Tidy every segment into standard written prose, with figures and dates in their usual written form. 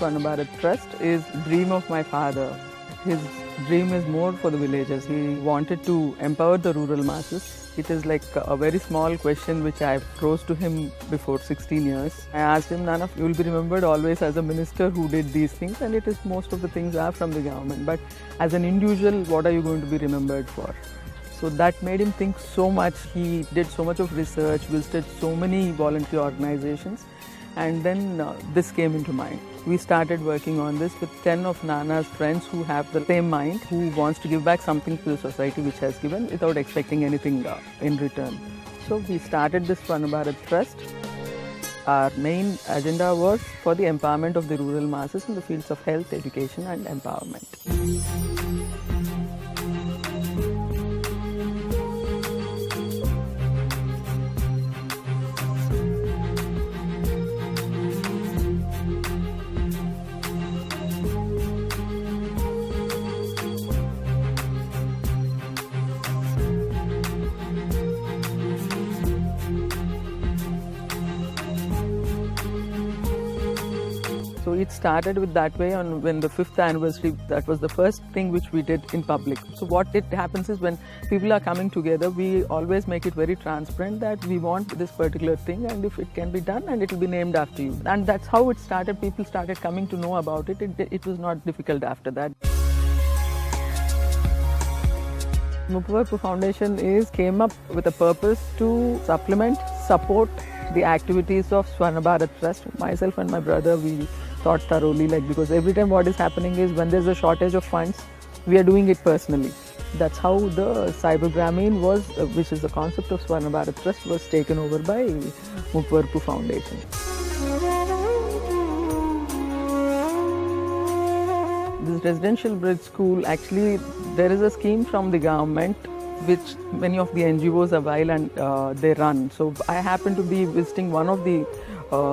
Swarna Bharat Trust is dream of my father. His dream is more for the villages. He wanted to empower the rural masses. It is like a very small question which I posed to him before 16 years. I asked him, Nana, you will be remembered always as a minister who did these things, and it is most of the things are from the government. But as an individual, what are you going to be remembered for? So that made him think so much. He did so much of research, visited so many voluntary organizations, and then this came into mind. We started working on this with 10 of Nana's friends who have the same mind, who wants to give back something to the society which has given without expecting anything in return. So we started this Swarna Bharat Trust. Our main agenda was for the empowerment of the rural masses in the fields of health, education and empowerment. So it started with that way, and when the 5th anniversary, that was the first thing which we did in public. So what it happens is when people are coming together, we always make it very transparent that we want this particular thing, and if it can be done, and it will be named after you. And that's how it started. People started coming to know about it. It was not difficult after that. Muppavarpu Foundation came up with a purpose to support the activities of Swarna Bharat Trust. Myself and my brother, we thought thoroughly, because every time what is happening is when there's a shortage of funds, we are doing it personally. That's how the Cyber Grameen was, which is the concept of Swarna Bharat Trust, was taken over by Muppavarpu Foundation. This residential bridge school, actually there is a scheme from the government which many of the NGOs avail and they run. So I happen to be visiting one of the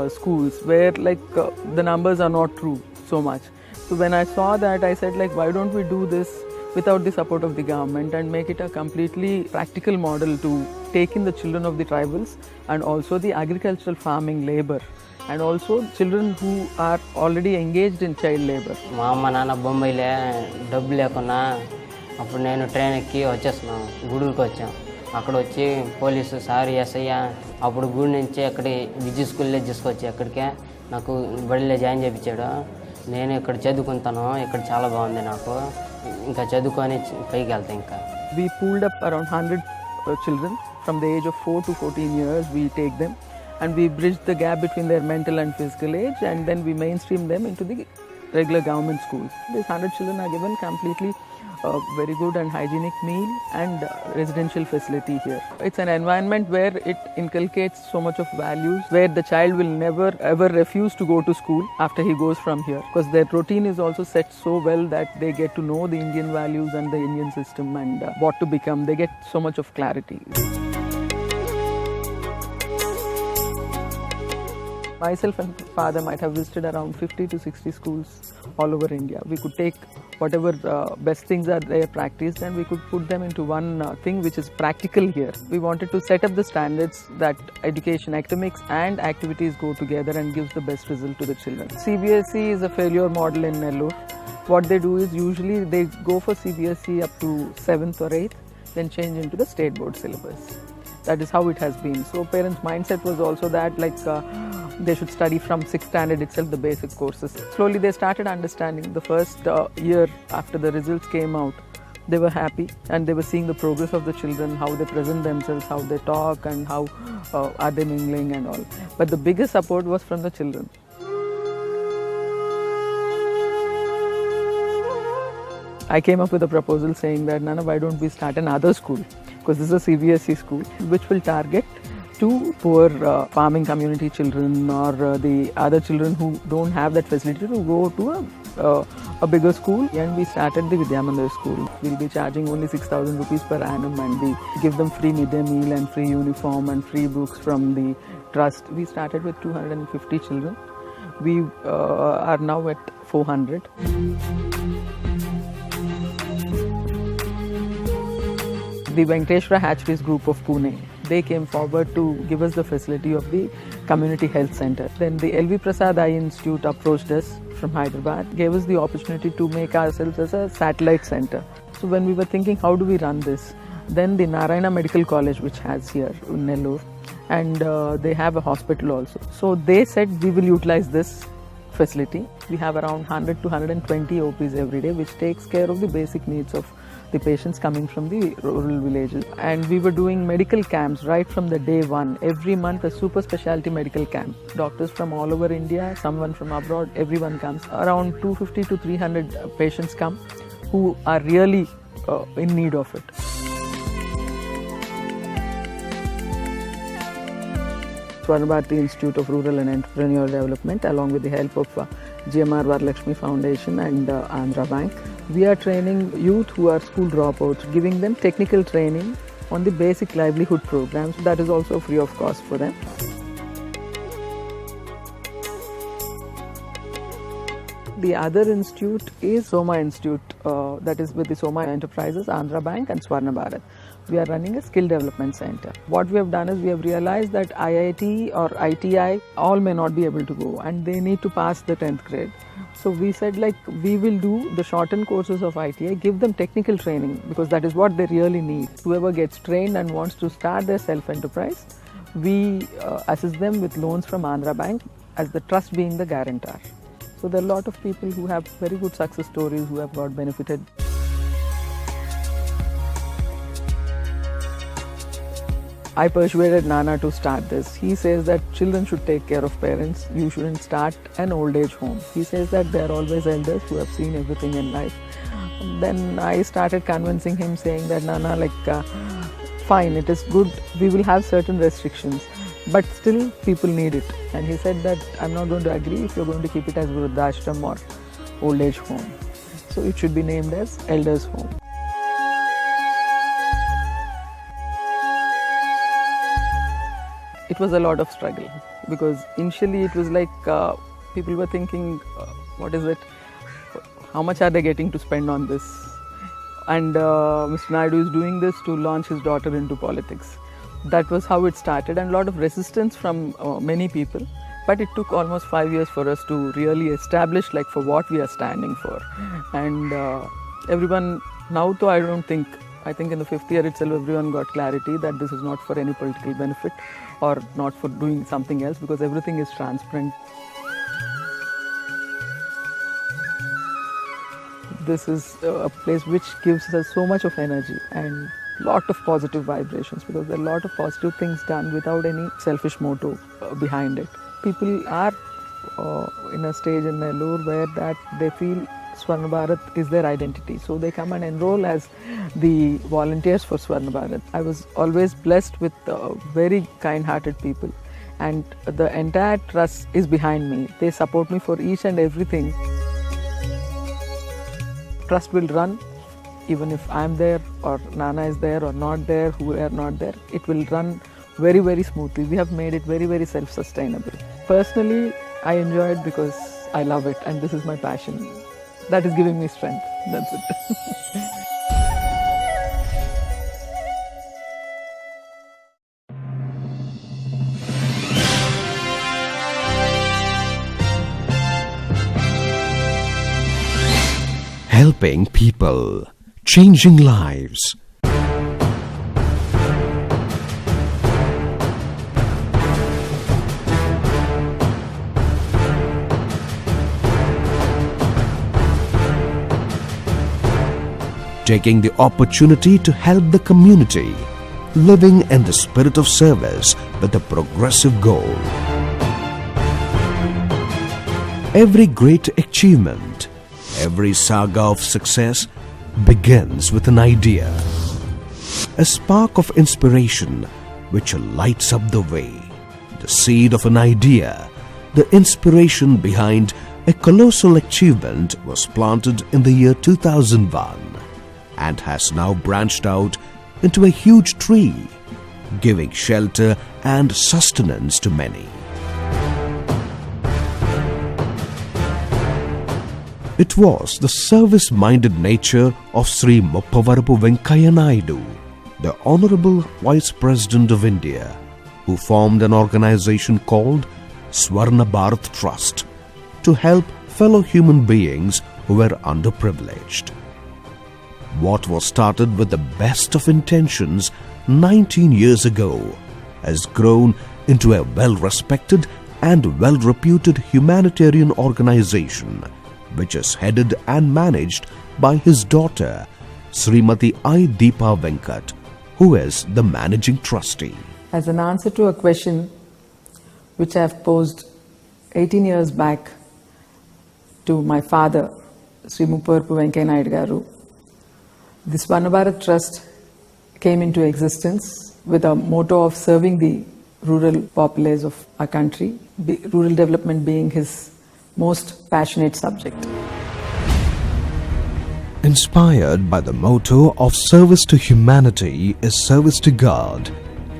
schools where the numbers are not true so much. So when I saw that, I said why don't we do this without the support of the government and make it a completely practical model to take in the children of the tribals and also the agricultural farming labor and also children who are already engaged in child labor. మా అమ్మ నాన్న బొంబాయిలే డబ్బు లేకున్నా అప్పుడు నేను train ఎక్కి వచ్చేస్తున్నాను, గూడూరుకి వచ్చాం. అక్కడ వచ్చి పోలీసు సార్ ఎస్ఐ అప్పుడు గూడు నుంచి అక్కడి విజయ్ స్కూల్లో తీసుకొచ్చి అక్కడికే నాకు బడిలో జాయిన్ చేయించాడు. నేను ఇక్కడ చదువుకుంటాను, ఇక్కడ చాలా బాగుంది నాకు, ఇంకా చదువుకొని పైకి వెళ్తాను. ఇంకా We pooled up around 100 children from the age of 4 to 14 years. We take them and we bridge the gap between their mental and physical age, and then we mainstream them into the regular government schools. These 100 children are given completely very good and hygienic meal and residential facility here. It's an environment where it inculcates so much of values, where the child will never ever refuse to go to school after he goes from here, because their routine is also set so well that they get to know the Indian values and the Indian system and what to become. They get so much of clarity. Myself and father might have visited around 50 to 60 schools all over India. We could take whatever best things are there practiced and we could put them into one thing which is practical here. We wanted to set up the standards that education, academics and activities go together and gives the best result to the children. CBSE is a failure model in Nellore. What they do is usually they go for CBSE up to 7th or 8th, then change into the state board syllabus. That is how it has been. So parents' mindset was also that they should study from 6th standard itself the basic courses. Slowly they started understanding. The first year after the results came out, they were happy and they were seeing the progress of the children, how they present themselves, how they talk and how are they mingling and all. But the biggest support was from the children. I came up with a proposal saying that, Nana, why don't we start another school? Because this is a CBSE school which will target to poor farming community children or the other children who don't have that facility to go to a bigger school. And we started the Vidyamandir school. We'll be charging only 6,000 rupees per annum and we give them free midday meal and free uniform and free books from the trust. We started with 250 children. We are now at 400. The Venkateshwara Hatcheries Group of Pune, they came forward to give us the facility of the community health center. Then the LV Prasad Eye Institute approached us from Hyderabad, gave us the opportunity to make ourselves as a satellite center. So when we were thinking, how do we run this? Then the Narayana Medical College, which has here in Nellore, and they have a hospital also. So they said we will utilize this facility. We have around 100 to 120 OPs every day, which takes care of the basic needs of the patients coming from the rural villages. And we were doing medical camps right from the day one. Every month a super specialty medical camp. Doctors from all over India, someone from abroad, everyone comes. Around 250 to 300 patients come who are really in need of it. Swarna Bharati Institute of Rural and Entrepreneurial Development, along with the help of GMR Varalakshmi Foundation and Andhra Bank. We are training youth who are school dropouts, giving them technical training on the basic livelihood programs. That is also free of cost for them. The other institute is Soma Institute, that is with the Soma Enterprises, Andhra Bank and Swarna Bharat. We are running a skill development center. What we have done is we have realized that IIT or ITI all may not be able to go and they need to pass the 10th grade. So we said we will do the shortened courses of ITI, give them technical training because that is what they really need. Whoever gets trained and wants to start their self-enterprise, we assist them with loans from Andhra Bank as the trust being the guarantor. So there are a lot of people who have very good success stories who have got benefited. I persuaded Nana to start this. He says that children should take care of parents. You shouldn't start an old age home. He says that there are always elders who have seen everything in life. Then I started convincing him, saying that Nana, fine, it is good. We will have certain restrictions, but still people need it. And he said that I'm not going to agree if you're going to keep it as Vruddhashram or old age home. So it should be named as Elders Home. It was a lot of struggle because initially it was people were thinking, what is it? How much are they getting to spend on this? And Mr. Naidu is doing this to launch his daughter into politics. That was how it started, and a lot of resistance from many people. But it took almost 5 years for us to really establish for what we are standing for. And everyone, now though I think in the 5th year itself everyone got clarity that this is not for any political benefit or not for doing something else, because everything is transparent. This is a place which gives us so much of energy and lot of positive vibrations, because there are a lot of positive things done without any selfish motive behind it. People are in a stage in Nellore where that they feel Swarna Bharat is their identity. So they come and enroll as the volunteers for Swarna Bharat. I was always blessed with very kind-hearted people, and the entire trust is behind me. They support me for each and everything. Trust will run even if I'm there or Nana is there or not there, who are not there. It will run very, very smoothly. We have made it very, very self-sustainable. Personally, I enjoy it because I love it and this is my passion. That is giving me strength. That's it. Helping people, changing lives. Taking the opportunity to help the community, living in the spirit of service with a progressive goal. Every great achievement, every saga of success begins with an idea, a spark of inspiration which lights up the way. The seed of an idea, the inspiration behind a colossal achievement was planted in the year 2001 and has now branched out into a huge tree, giving shelter and sustenance to many. It was the service-minded nature of Sri Muppavarapu Venkaiah Naidu, the Honorable Vice President of India, who formed an organization called Swarna Bharat Trust to help fellow human beings who were underprivileged. What was started with the best of intentions 19 years ago has grown into a well-respected and well-reputed humanitarian organization, which is headed and managed by his daughter, Srimati I. Deepa Venkat, who is the managing trustee. As an answer to a question which I have posed 18 years back to my father, Sri Mupparpu Venkaiah Naidu Garu, the Swarna Bharat Trust came into existence with a motto of serving the rural populace of our country, rural development being his most passionate subject. Inspired by the motto of service to humanity is service to God,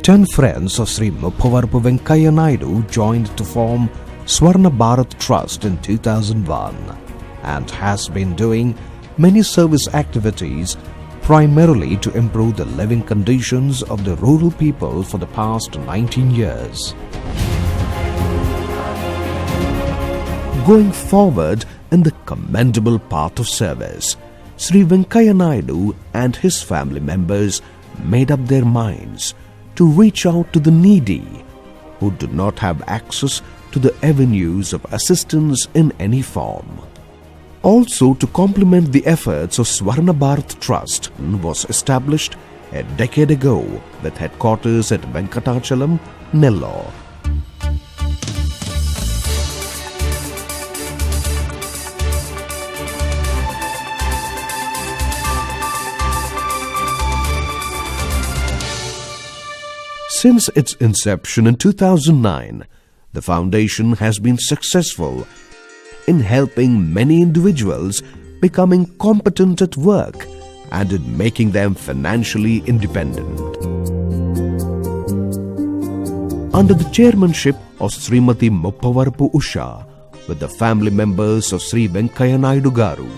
10 friends of Sri Muppavarpu Venkaiah Naidu joined to form Swarna Bharat Trust in 2001 and has been doing many service activities primarily to improve the living conditions of the rural people for the past 19 years. Going forward in the commendable path of service, Sri Venkaiah Naidu and his family members made up their minds to reach out to the needy who do not have access to the avenues of assistance in any form. Also, to complement the efforts of Swarna Bharat Trust was established a decade ago with headquarters at Venkatachalam, Nellore. Since its inception in 2009, the foundation has been successful in helping many individuals becoming competent at work and in making them financially independent. Under the chairmanship of Srimati Muppavarpu Usha, with the family members of Sri Venkaiah Naidu Garu,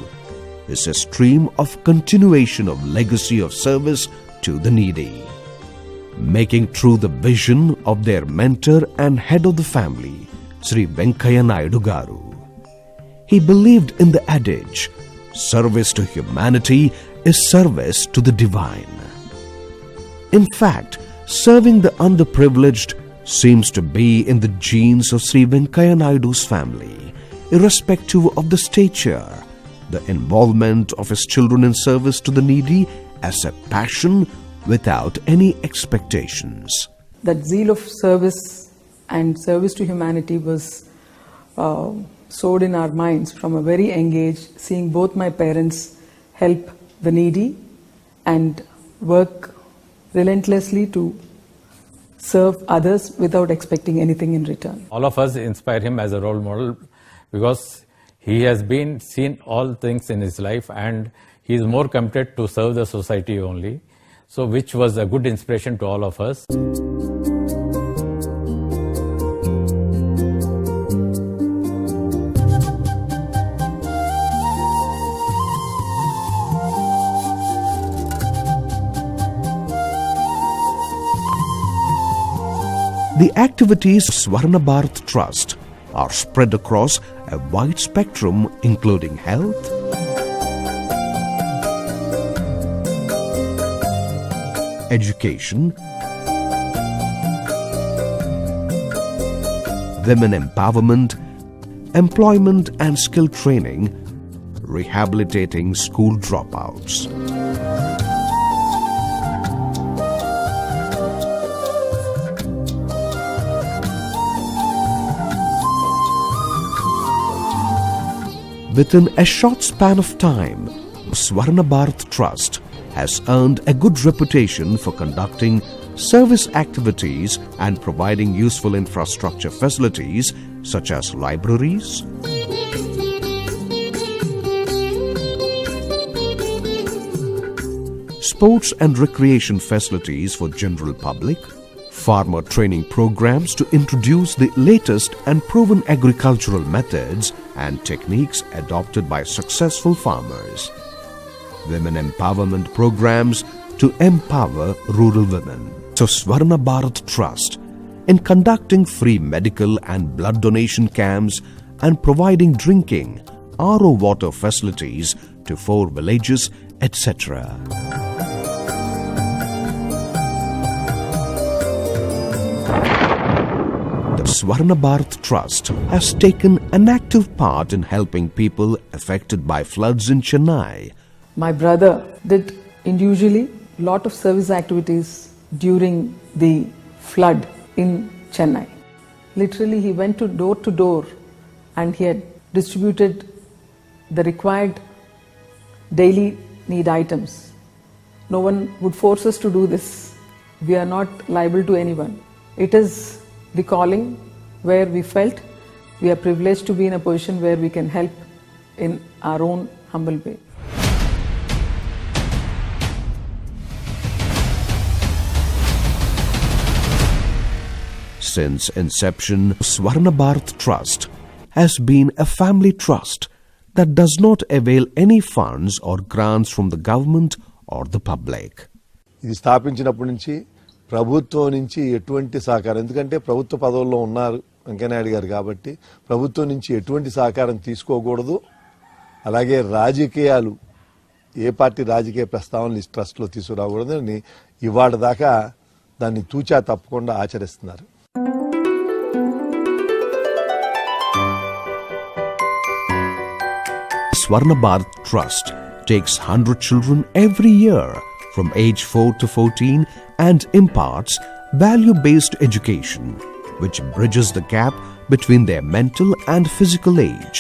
is a stream of continuation of legacy of service to the needy, making true the vision of their mentor and head of the family, Sri Venkaiah Naidu Garu. He believed in the adage, service to humanity is service to the divine. In fact, serving the underprivileged seems to be in the genes of Sri Venkaiah Naidu's family, irrespective of the stature. The involvement of his children in service to the needy as a passion without any expectations. That zeal of service and service to humanity was sowed in our minds from a very young age, seeing both my parents help the needy and work relentlessly to serve others without expecting anything in return. All of us inspire him as a role model because he has seen all things in his life and he is more committed to serve the society only. So which was a good inspiration to all of us. The activities of Swarna Bharat Trust are spread across a wide spectrum including health, education, women empowerment, employment and skill training, rehabilitating school dropouts. Within a short span of time, Swarna Bharat Trust has earned a good reputation for conducting service activities and providing useful infrastructure facilities such as libraries, sports and recreation facilities for general public, farmer training programs to introduce the latest and proven agricultural methods and techniques adopted by successful farmers, women empowerment programs to empower rural women. So Swarna Bharat Trust, in conducting free medical and blood donation camps and providing drinking, RO water facilities to 4 villages, etc. The Swarna Bharat Trust has taken an active part in helping people affected by floods in Chennai. My brother did individually a lot of service activities during the flood in Chennai. Literally, he went to door and he had distributed the required daily need items. No one would force us to do this. We are not liable to anyone. It is the calling where we felt we are privileged to be in a position where we can help in our own humble way. Since inception, Swarna Bharat Trust has been a family trust that does not avail any funds or grants from the government or the public. ఇది స్థాపించినప్పటి నుంచి ప్రభుత్వం నుంచి ఎటువంటి సహకారం, ఎందుకంటే ప్రభుత్వ పదవుల్లో ఉన్నారు వెంకయ్యనాయుడు గారు కాబట్టి ప్రభుత్వం నుంచి ఎటువంటి సహకారం తీసుకోకూడదు. అలాగే రాజకీయాలు ఏ పార్టీ రాజకీయ ప్రస్తావనలు ఈ ట్రస్ట్లో తీసుకురాకూడదని ఇవాళ దాకా దాన్ని తూచా తప్పకుండా ఆచరిస్తున్నారు. Swarna Bharat Trust takes 100 children every year from age 4 to 14 and imparts value-based education, which bridges the gap between their mental and physical age,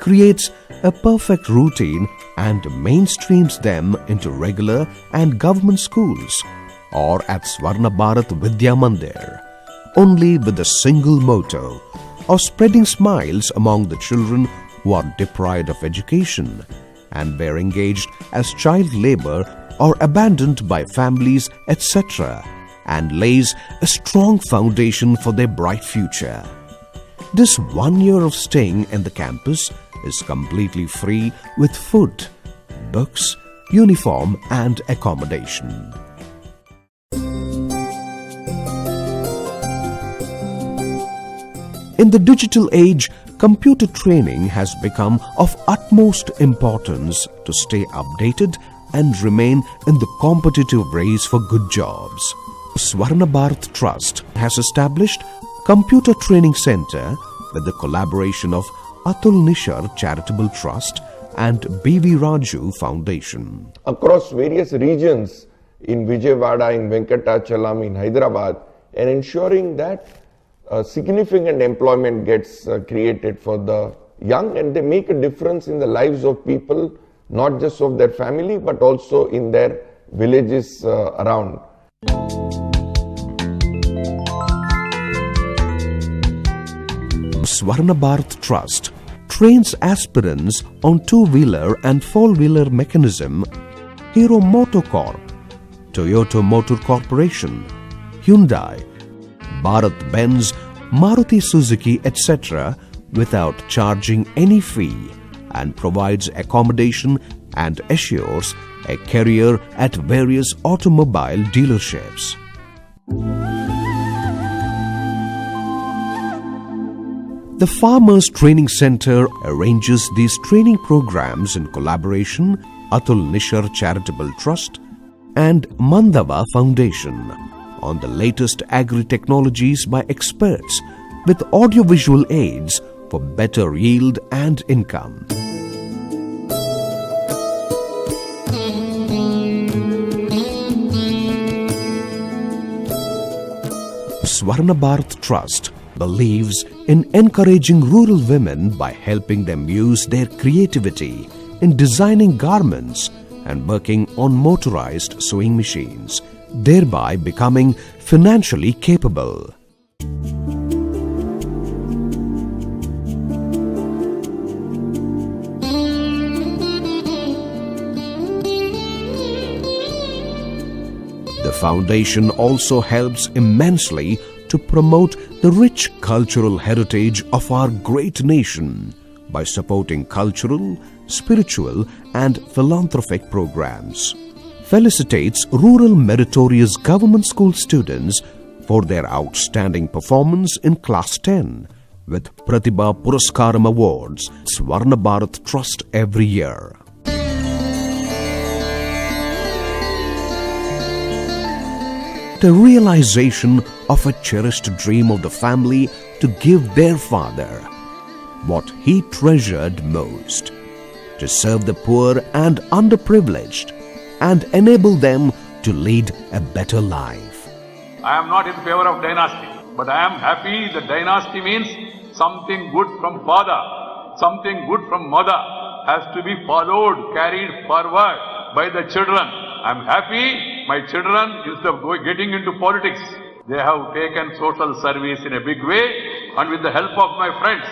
creates a perfect routine and mainstreams them into regular and government schools or at Swarna Bharat Vidya Mandir, only with the single motto of spreading smiles among the children who are deprived of education and were engaged as child labor or abandoned by families, etc., and lays a strong foundation for their bright future. This 1 year of staying in the campus is completely free with food, books, uniform and accommodation. In the digital age, computer training has become of utmost importance to stay updated and remain in the competitive race for good jobs. Swarna Bharat Trust has established Computer Training Center with the collaboration of Atul Nishar Charitable Trust and B.V. Raju Foundation. Across various regions in Vijayawada, in Venkatachalam, in Hyderabad, and ensuring that significant employment gets created for the young, and they make a difference in the lives of people, not just of their family but also in their villages around. Swarna Bharat Trust trains aspirants on two-wheeler and four-wheeler mechanism, Hero Motocorp, Toyota Motor Corporation, Hyundai, Bharat-Benz, Maruti Suzuki, etc. without charging any fee, and provides accommodation and assures a career at various automobile dealerships. The Farmers Training Center arranges these training programs in collaboration Atul Nishar Charitable Trust and Mandava Foundation on the latest agri-technologies by experts with audiovisual aids for better yield and income. Swarna Bharat Trust believes in encouraging rural women by helping them use their creativity in designing garments and working on motorized sewing machines, thereby becoming financially capable. The foundation also helps immensely to promote the rich cultural heritage of our great nation by supporting cultural, spiritual and philanthropic programs. Felicitates rural meritorious government school students for their outstanding performance in Class 10 with Pratibha Puraskaram Awards, Swarna Bharat Trust every year. The realization of a cherished dream of the family to give their father what he treasured most, to serve the poor and underprivileged and enable them to lead a better life. I am not in favor of dynasty, but I am happy that dynasty means something good from father, something good from mother has to be followed, carried forward by the children. I am happy my children, instead of getting into politics, they have taken social service in a big way, and with the help of my friends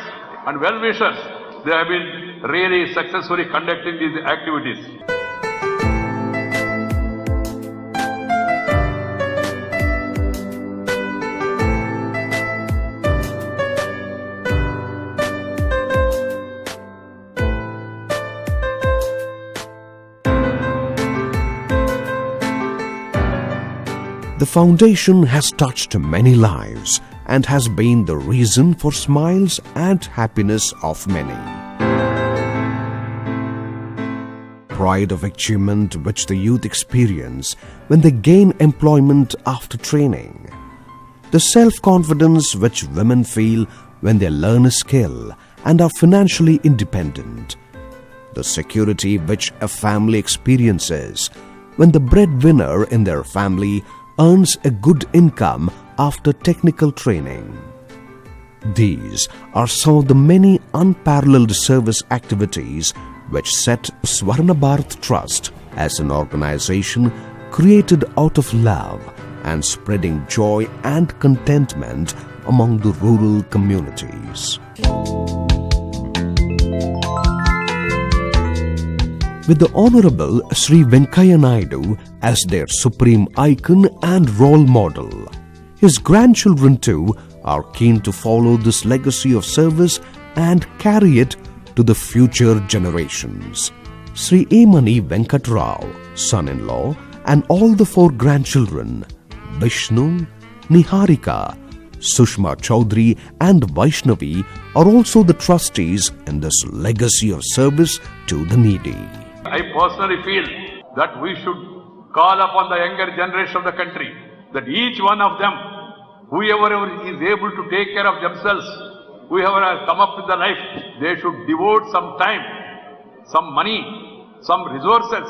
and well-wishers, they have been really successfully conducting these activities. The foundation has touched many lives and has been the reason for smiles and happiness of many. Pride of achievement which the youth experience when they gain employment after training. The self-confidence which women feel when they learn a skill and are financially independent. The security which a family experiences when the breadwinner in their family earns a good income after technical training. These are some of the many unparalleled service activities which set Swarna Bharat Trust as an organization created out of love and spreading joy and contentment among the rural communities. With the Honorable Sri Venkaiah Naidu as their supreme icon and role model, his grandchildren too are keen to follow this legacy of service and carry it to the future generations. Sri Emani Venkat Rao, son-in-law, and all the 4 grandchildren, Vishnu, Niharika, Sushma Chaudhary and Vaishnavi, are also the trustees in this legacy of service to the needy. I personally feel that we should call upon the younger generation of the country, that each one of them, whoever is able to take care of themselves, whoever has come up with the life, they should devote some time, some money, some resources,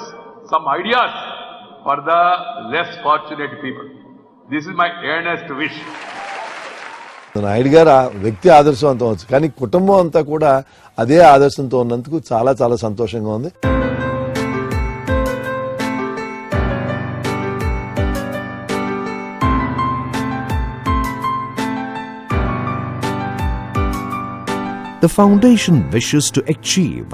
some ideas for the less fortunate people. This is my earnest wish. Naidu గారు ఆ వ్యక్తి ఆదర్శవంతం అవచ్చు, కానీ కుటుంబం అంతా కూడా అదే ఆదర్శంతో ఉన్నందుకు చాలా చాలా సంతోషంగా ఉంది. The foundation wishes to achieve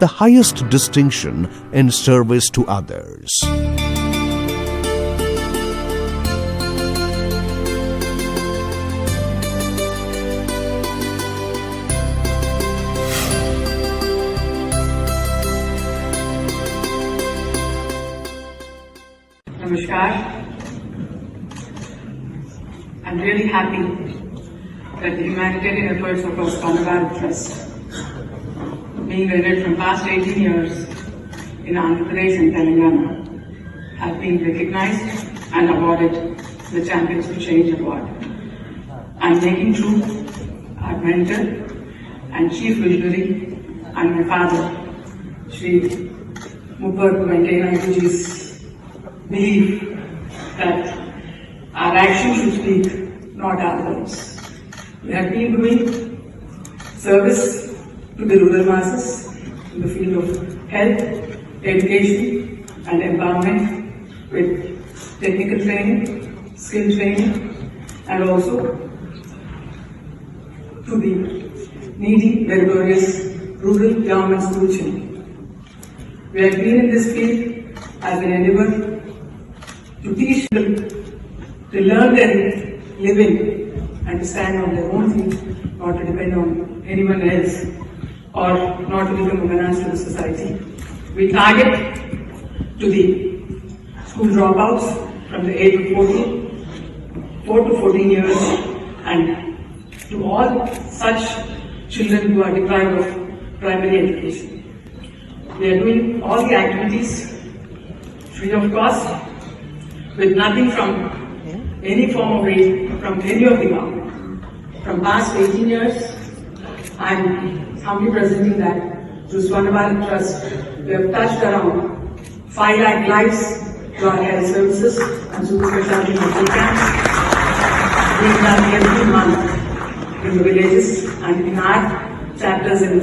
the highest distinction in service to others. Namaskar. I'm really happy that the humanitarian efforts of our Swarna Bharat Trust, being rendered from past 18 years in Andhra Pradesh and Telangana, have been recognized and awarded the Champions for Change Award. I'm making true our mentor and chief visionary and my father, Sri Mupparpu Venkaiah Naiduji's belief that our actions should speak, not our words. We have been doing service to the rural masses in the field of health, education and empowerment with technical training, skill training and also to the needy, meritorious rural government school children. We have been in this field as an endeavor to teach them to learn their living and to stand on their own feet, not to depend on anyone else or not to become a menace to the society. We target to the school dropouts from the age of 4 to 14 years and to all such children who are deprived of primary education. We are doing all the activities free of cost, with nothing from any form of aid from any of the government. From past 18 years, I am humbly presenting that through Swarna Bharat Trust, we have touched around 5 lakh lives to our health services and super specialty medical camps being done every month in the villages and in our chapters in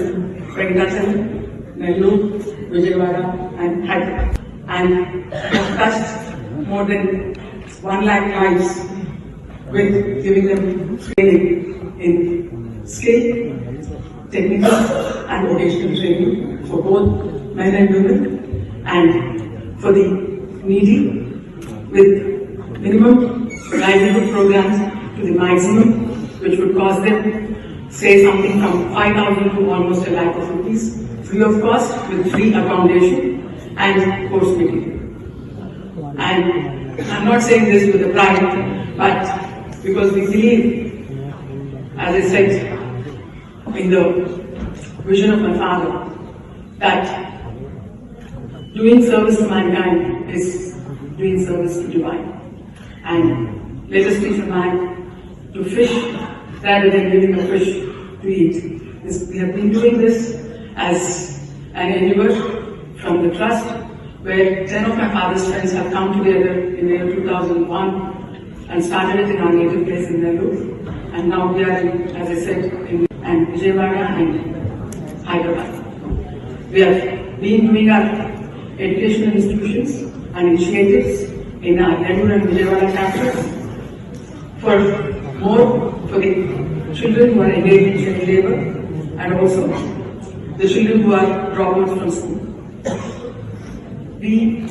Venkatachala, Nellore, Vijayawada and Hyderabad. And have touched more than 1 lakh lives with giving them training in skill, technical and vocational training for both men and women, and for the needy with minimum livelihood programs to the maximum, which would cost them say something from 5,000 to almost a lakh of rupees, free of cost with free accommodation and course material. And I'm not saying this with a pride, but because we believe, as I said, in the vision of my father, that doing service to mankind is doing service to divine. And let us teach a man to fish rather than giving a fish to eat. We have been doing this as an endeavor from the trust, where 10 of my father's friends have come together in the year 2001 and started it in our native place in Nellore. And now we are, as I said, in Vijayawada and Hyderabad. We have been doing our educational institutions and initiatives in our Nellore and Vijayawada chapters for the children who are engaged in child labor and also the children who are dropouts from school. We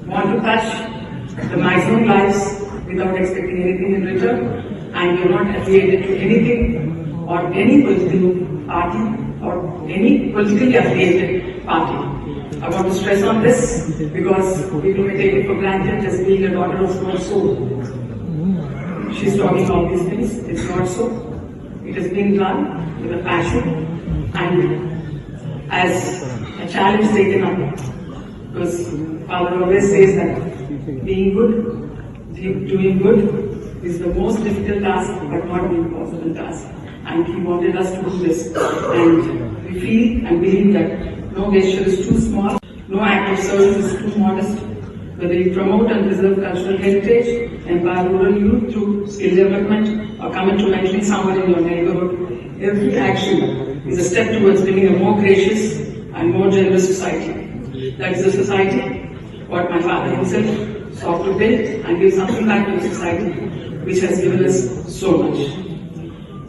want to touch the maximum lives without expecting anything in return, and we are not affiliated to anything or any political party or any politically affiliated party. I want to stress on this because people may take it for granted as being a daughter of so and so. She's talking all these things. It's not so. It is being done with a passion and as a challenge taken up. Because Father always says that being good, doing good is the most difficult task but not the impossible task. And he wanted us to do this. And we feel and believe that no gesture is too small, no act of service is too modest. Whether you promote and preserve cultural heritage, empower rural youth through skill development, or commit to mentoring someone in your neighborhood, every action is a step towards building a more gracious and more generous society. That is the society what my father himself sought to build and give something back to the society which has given us so much.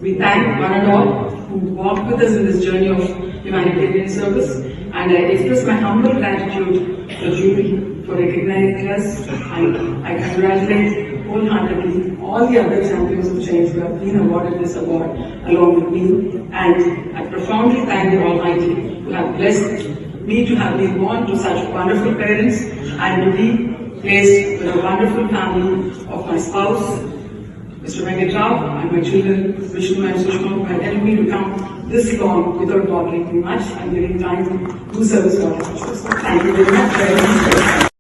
We thank one and all who walked with us in this journey of humanitarian service, and I express my humble gratitude to the jury for recognizing us, and I congratulate wholeheartedly all the other champions of change who have been awarded this award along with me, and I profoundly thank the Almighty who have blessed me to have been born to such wonderful parents and to be placed with a wonderful family of my spouse, Mr. Venkat Rao, and my children, Vishnu and Sushma, who have helped me to come this long without bothering too much and giving time to do service for others. Thank you very much.